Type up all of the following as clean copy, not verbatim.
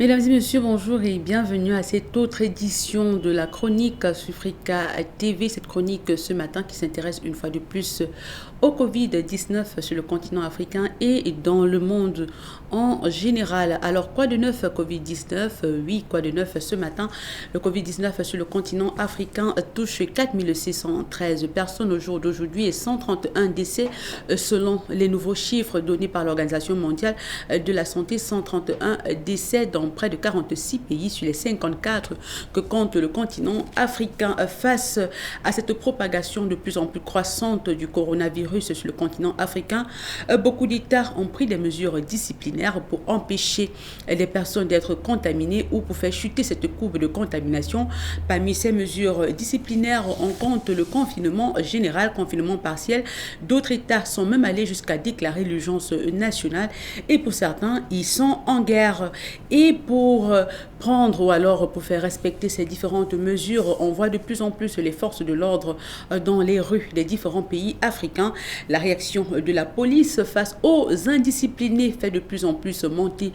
Mesdames et messieurs, bonjour et bienvenue à cette autre édition de la chronique Sufrica TV. Cette chronique ce matin qui s'intéresse une fois de plus au Covid-19 sur le continent africain et dans le monde en général. Alors, quoi de neuf Covid-19? Oui, quoi de neuf ce matin? Le Covid-19 sur le continent africain touche 4613 personnes au jour d'aujourd'hui et 131 décès selon les nouveaux chiffres donnés par l'Organisation mondiale de la santé. 131 décès dans près de 46 pays sur les 54 que compte le continent africain. Face à cette propagation de plus en plus croissante du coronavirus sur le continent africain, beaucoup d'États ont pris des mesures disciplinaires pour empêcher les personnes d'être contaminées ou pour faire chuter cette courbe de contamination. Parmi ces mesures disciplinaires, on compte le confinement général, confinement partiel. D'autres États sont même allés jusqu'à déclarer l'urgence nationale et pour certains, ils sont en guerre. Et pour prendre ou alors pour faire respecter ces différentes mesures, on voit de plus en plus les forces de l'ordre dans les rues des différents pays africains. La réaction de la police face aux indisciplinés fait de plus en plus monter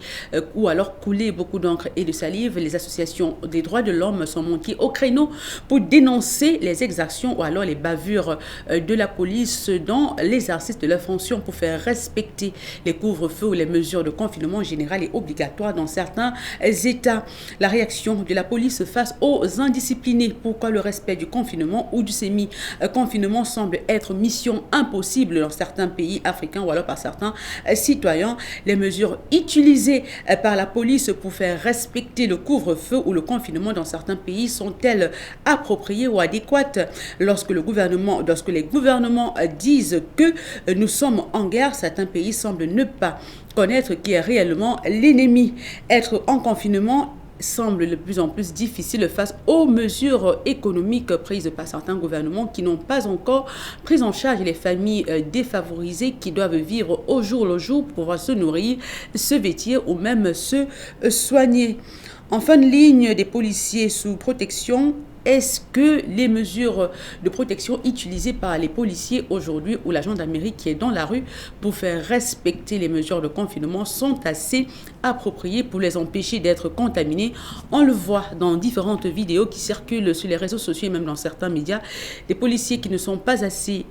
ou alors couler beaucoup d'encre et de salive. Les associations des droits de l'homme sont montées au créneau pour dénoncer les exactions ou alors les bavures de la police dans l'exercice de leur fonction pour faire respecter les couvre-feux ou les mesures de confinement général et obligatoire dans certains États. La réaction de la police face aux indisciplinés. Pourquoi le respect du confinement ou du semi-confinement semble être mission impossible dans certains pays africains ou alors par certains citoyens. Les mesures utilisées par la police pour faire respecter le couvre-feu ou le confinement dans certains pays sont-elles appropriées ou adéquates? Lorsque les gouvernements disent que nous sommes en guerre, certains pays semblent ne pas connaître qui est réellement l'ennemi. Être en confinement semble de plus en plus difficile face aux mesures économiques prises par certains gouvernements qui n'ont pas encore pris en charge les familles défavorisées qui doivent vivre au jour le jour pour pouvoir se nourrir, se vêtir ou même se soigner. En fin de ligne, des policiers sous protection. Est-ce que les mesures de protection utilisées par les policiers aujourd'hui ou la gendarmerie qui est dans la rue pour faire respecter les mesures de confinement sont assez appropriées pour les empêcher d'être contaminés? On le voit dans différentes vidéos qui circulent sur les réseaux sociaux et même dans certains médias. Des policiers qui ne sont pas assez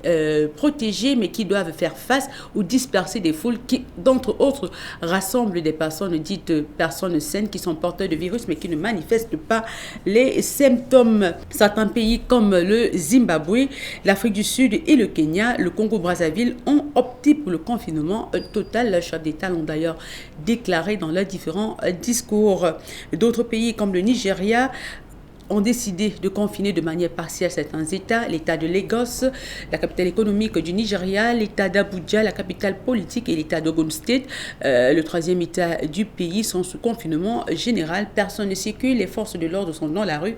protégés mais qui doivent faire face ou disperser des foules qui, d'entre autres, rassemblent des personnes dites personnes saines qui sont porteurs de virus mais qui ne manifestent pas les symptômes. Certains pays comme le Zimbabwe, l'Afrique du Sud et le Kenya, le Congo-Brazzaville ont opté pour le confinement total. Les chefs d'État l'ont d'ailleurs déclaré dans leurs différents discours. D'autres pays comme le Nigeria ont décidé de confiner de manière partielle certains États, l'État de Lagos, la capitale économique du Nigeria, l'État d'Abuja, la capitale politique et l'État d'Ogun State, le troisième État du pays, sont sous confinement général. Personne ne circule, les forces de l'ordre sont dans la rue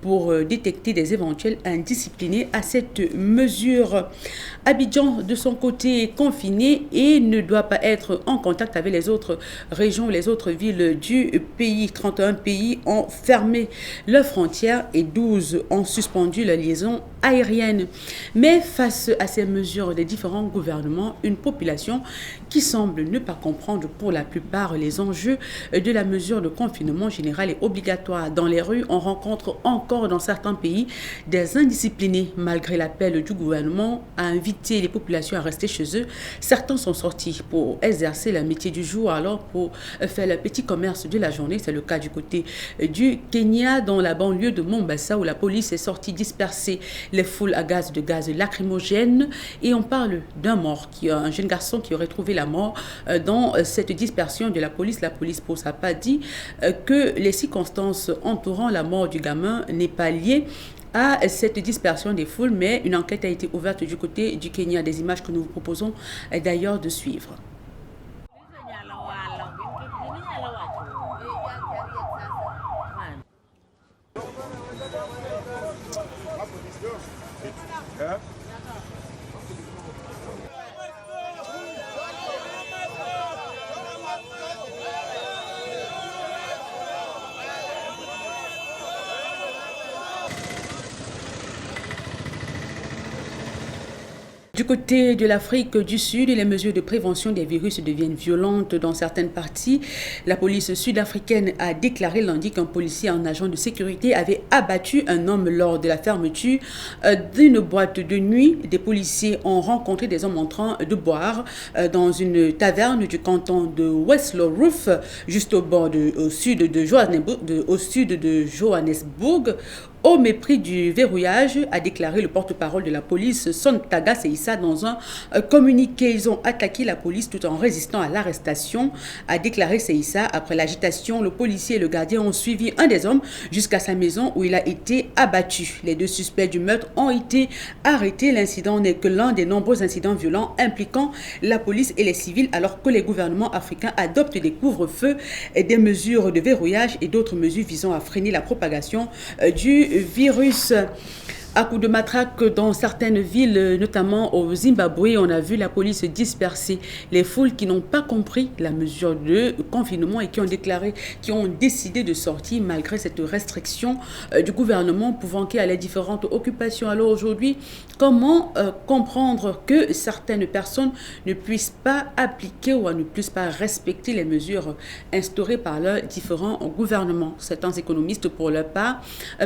pour détecter des éventuels indisciplinés à cette mesure. Abidjan, de son côté, est confiné et ne doit pas être en contact avec les autres régions, les autres villes du pays. 31 pays ont fermé leurs frontières et 12 ont suspendu la liaison aérienne. Mais face à ces mesures des différents gouvernements, une population qui semble ne pas comprendre pour la plupart les enjeux de la mesure de confinement général et obligatoire. Dans les rues, on rencontre encore dans certains pays des indisciplinés. Malgré l'appel du gouvernement à inviter les populations à rester chez eux, certains sont sortis pour exercer le métier du jour, alors pour faire le petit commerce de la journée. C'est le cas du côté du Kenya, dans la banlieue de Mombasa, où la police est sortie disperser les foules à gaz lacrymogène. Et on parle d'un mort, un jeune garçon qui aurait trouvé la mort dans cette dispersion de la police. La police, pour sa part, dit que les circonstances entourant la mort du gamin n'est pas liée à cette dispersion des foules, mais une enquête a été ouverte du côté du Kenya. Des images que nous vous proposons d'ailleurs de suivre. Du côté de l'Afrique du Sud, les mesures de prévention des virus deviennent violentes dans certaines parties. La police sud-africaine a déclaré lundi qu'un policier et un agent de sécurité avaient abattu un homme lors de la fermeture d'une boîte de nuit. Des policiers ont rencontré des hommes en train de boire dans une taverne du canton de Westloruff, juste au sud de Johannesburg. Au mépris du verrouillage, a déclaré le porte-parole de la police, Sontaga Seissa, dans un communiqué. Ils ont attaqué la police tout en résistant à l'arrestation, a déclaré Seissa. Après l'agitation, le policier et le gardien ont suivi un des hommes jusqu'à sa maison où il a été abattu. Les deux suspects du meurtre ont été arrêtés. L'incident n'est que l'un des nombreux incidents violents impliquant la police et les civils, alors que les gouvernements africains adoptent des couvre-feux, des mesures de verrouillage et d'autres mesures visant à freiner la propagation du virus. À coup de matraque dans certaines villes, notamment au Zimbabwe, on a vu la police disperser les foules qui n'ont pas compris la mesure de confinement et qui ont décidé de sortir malgré cette restriction du gouvernement pouvant qu'il y ait les différentes occupations. Alors aujourd'hui, comment comprendre que certaines personnes ne puissent pas appliquer ou ne puissent pas respecter les mesures instaurées par leurs différents gouvernements? Certains économistes, pour leur part,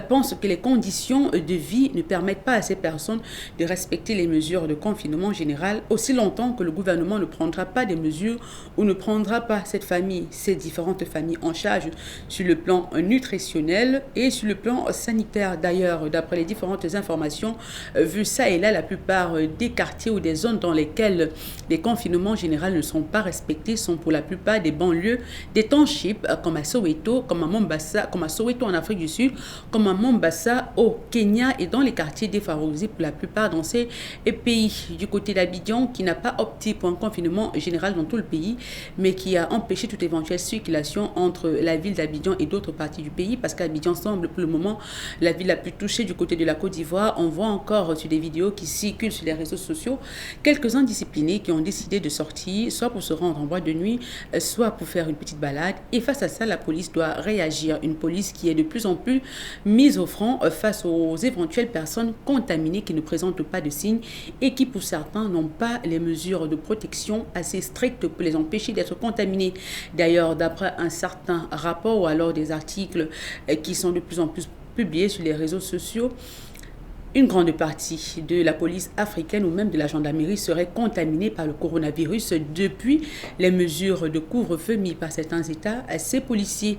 pensent que les conditions de vie ne permettent pas à ces personnes de respecter les mesures de confinement général aussi longtemps que le gouvernement ne prendra pas des mesures ou ne prendra pas ces différentes familles en charge sur le plan nutritionnel et sur le plan sanitaire. D'ailleurs, d'après les différentes informations vues ça et là, la plupart des quartiers ou des zones dans lesquelles les confinements généraux ne sont pas respectés sont pour la plupart des banlieues, des townships comme à Soweto, comme à Mombasa, comme à Soweto en Afrique du Sud, comme à Mombasa au Kenya et dans les quartiers défavorisés pour la plupart dans ces pays. Du côté d'Abidjan, qui n'a pas opté pour un confinement général dans tout le pays, mais qui a empêché toute éventuelle circulation entre la ville d'Abidjan et d'autres parties du pays, parce qu'Abidjan semble pour le moment la ville la plus touchée du côté de la Côte d'Ivoire. On voit encore sur des vidéos qui circulent sur les réseaux sociaux quelques indisciplinés qui ont décidé de sortir, soit pour se rendre en boîte de nuit, soit pour faire une petite balade. Et face à ça, la police doit réagir. Une police qui est de plus en plus mise au front face aux éventuelles personnes contaminées qui ne présentent pas de signes et qui, pour certains, n'ont pas les mesures de protection assez strictes pour les empêcher d'être contaminés. D'ailleurs, d'après un certain rapport ou alors des articles qui sont de plus en plus publiés sur les réseaux sociaux, une grande partie de la police africaine ou même de la gendarmerie serait contaminée par le coronavirus depuis les mesures de couvre-feu mises par certains États. Ces policiers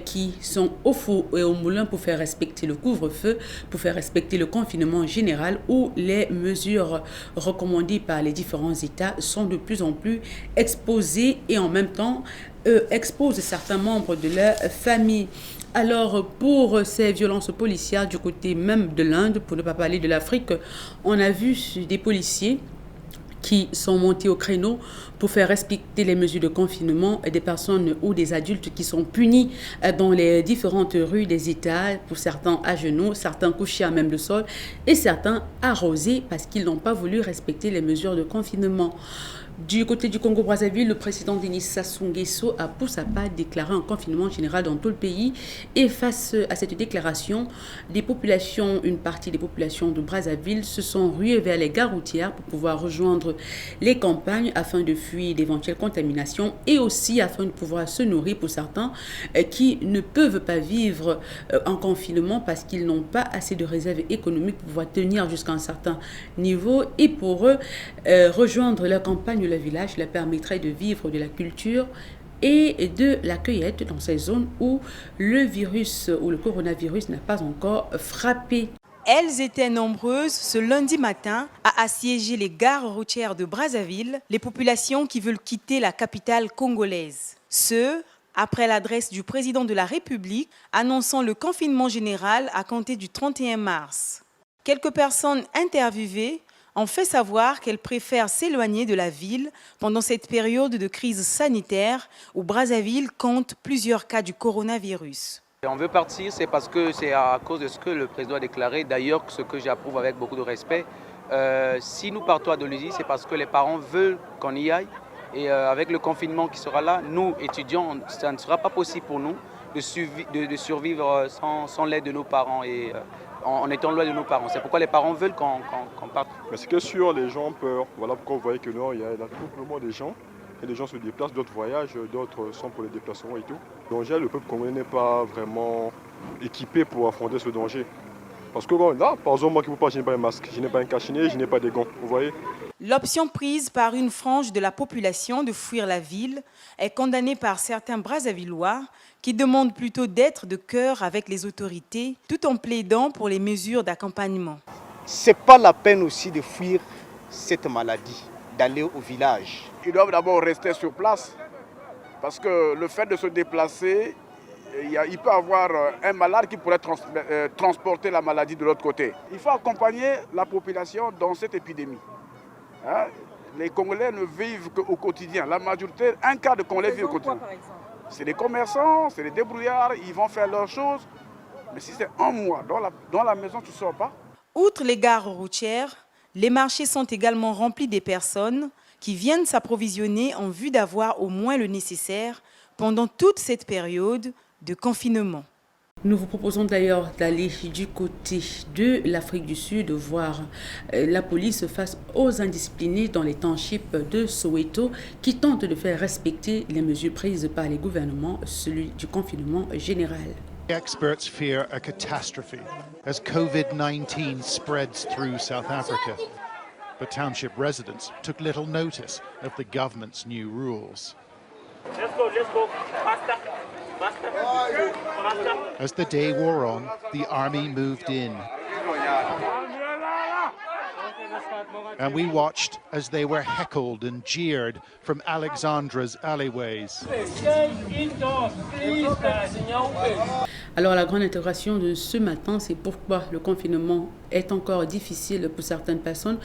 qui sont au four et au moulin pour faire respecter le couvre-feu, pour faire respecter le confinement général ou les mesures recommandées par les différents États sont de plus en plus exposés et en même temps exposent certains membres de leur famille. Alors, pour ces violences policières du côté même de l'Inde, pour ne pas parler de l'Afrique, on a vu des policiers qui sont montés au créneau pour faire respecter les mesures de confinement des personnes ou des adultes qui sont punis dans les différentes rues des États, pour certains à genoux, certains couchés à même le sol et certains arrosés parce qu'ils n'ont pas voulu respecter les mesures de confinement. Du côté du Congo-Brazzaville, le président Denis Sassou Nguesso a pour sa part déclaré un confinement général dans tout le pays. Et face à cette déclaration, une partie des populations de Brazzaville se sont ruées vers les gares routières pour pouvoir rejoindre les campagnes afin de fuir d'éventuelles contaminations et aussi afin de pouvoir se nourrir pour certains qui ne peuvent pas vivre en confinement parce qu'ils n'ont pas assez de réserves économiques pour pouvoir tenir jusqu'à un certain niveau. Et pour eux, rejoindre la campagne le village leur permettrait de vivre de la culture et de la cueillette dans ces zones où le virus ou le coronavirus n'a pas encore frappé. Elles étaient nombreuses ce lundi matin à assiéger les gares routières de Brazzaville, les populations qui veulent quitter la capitale congolaise. Ce, après l'adresse du président de la République annonçant le confinement général à compter du 31 mars. Quelques personnes interviewées ont fait savoir qu'elles préfèrent s'éloigner de la ville pendant cette période de crise sanitaire où Brazzaville compte plusieurs cas du coronavirus. On veut partir, c'est parce que c'est à cause de ce que le président a déclaré, d'ailleurs ce que j'approuve avec beaucoup de respect. Si nous partons à Dolisie, c'est parce que les parents veulent qu'on y aille. Et avec le confinement qui sera là, nous, étudiants, ça ne sera pas possible pour nous de survivre sans l'aide de nos parents. Et en étant loin de nos parents. C'est pourquoi les parents veulent qu'on parte. Mais c'est que sûr, les gens ont peur. Voilà pourquoi vous voyez que non, il y a l'accouplement des gens. Et les gens se déplacent, d'autres voyagent, d'autres sont pour les déplacements et tout. Donc le peuple congolais n'est pas vraiment équipé pour affronter ce danger. Parce que bon, là, par exemple, moi qui vous parle, je n'ai pas un masque, je n'ai pas un cache-nez, je n'ai pas des gants, vous voyez. L'option prise par une frange de la population de fuir la ville est condamnée par certains Brazzavillois qui demandent plutôt d'être de cœur avec les autorités tout en plaidant pour les mesures d'accompagnement. Ce n'est pas la peine aussi de fuir cette maladie, d'aller au village. Ils doivent d'abord rester sur place parce que le fait de se déplacer, il peut y avoir un malade qui pourrait transporter la maladie de l'autre côté. Il faut accompagner la population dans cette épidémie. Hein? Les Congolais ne vivent qu'au quotidien. La majorité, un quart de Congolais vivent au quotidien. C'est des commerçants, c'est des débrouillards, ils vont faire leurs choses. Mais si c'est un mois, dans la maison, tu ne sors pas. Outre les gares routières, les marchés sont également remplis des personnes qui viennent s'approvisionner en vue d'avoir au moins le nécessaire pendant toute cette période de confinement. Nous vous proposons d'ailleurs d'aller du côté de l'Afrique du Sud, voir la police face aux indisciplinés dans les townships de Soweto qui tentent de faire respecter les mesures prises par les gouvernements, celui du confinement général. Experts fear a catastrophe as COVID-19 spreads through South Africa. But township residents took little notice of the government's new rules. Let's go. Faster. As the day wore on, the army moved in. And we watched as they were heckled and jeered from Alexandra's alleyways. Alors la grande interrogation de ce matin, c'est pourquoi le confinement est encore difficile pour certaines personnes.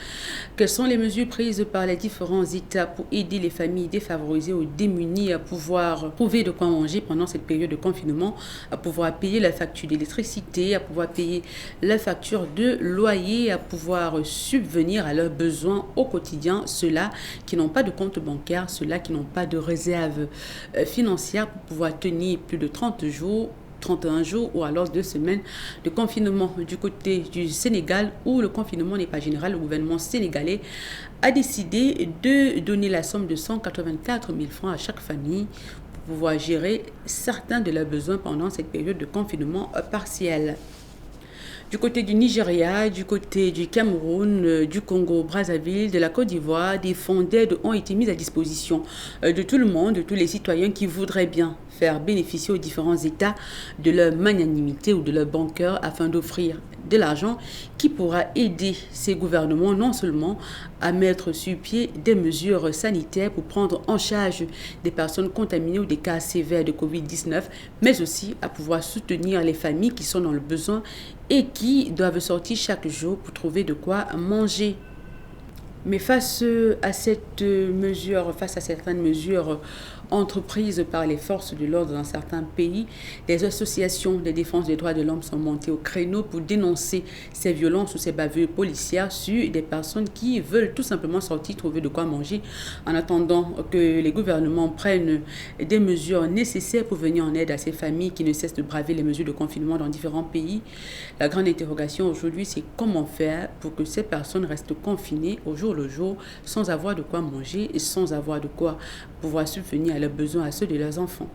Quelles sont les mesures prises par les différents États pour aider les familles défavorisées ou démunies à pouvoir trouver de quoi manger pendant cette période de confinement, à pouvoir payer la facture d'électricité, à pouvoir payer la facture de loyer, à pouvoir subvenir à leurs besoins au quotidien, ceux-là qui n'ont pas de compte bancaire, ceux-là qui n'ont pas de réserve financière pour pouvoir tenir plus de 30 jours, 31 jours ou alors 2 semaines de confinement. Du côté du Sénégal, où le confinement n'est pas général, le gouvernement sénégalais a décidé de donner la somme de 184 000 francs à chaque famille pour pouvoir gérer certains de leurs besoins pendant cette période de confinement partiel. Du côté du Nigeria, du côté du Cameroun, du Congo, Brazzaville, de la Côte d'Ivoire, des fonds d'aide ont été mis à disposition de tout le monde, de tous les citoyens qui voudraient bien faire bénéficier aux différents États de leur magnanimité ou de leur banqueur afin d'offrir de l'argent qui pourra aider ces gouvernements non seulement à mettre sur pied des mesures sanitaires pour prendre en charge des personnes contaminées ou des cas sévères de Covid-19, mais aussi à pouvoir soutenir les familles qui sont dans le besoin et qui doivent sortir chaque jour pour trouver de quoi manger. Mais face à certaines mesures entreprises par les forces de l'ordre dans certains pays, les associations de défense des droits de l'homme sont montées au créneau pour dénoncer ces violences ou ces bavures policières sur des personnes qui veulent tout simplement sortir, trouver de quoi manger, en attendant que les gouvernements prennent des mesures nécessaires pour venir en aide à ces familles qui ne cessent de braver les mesures de confinement dans différents pays. La grande interrogation aujourd'hui, c'est comment faire pour que ces personnes restent confinées au jour le jour, sans avoir de quoi manger et sans avoir de quoi pouvoir subvenir à leurs besoins, à ceux de leurs enfants.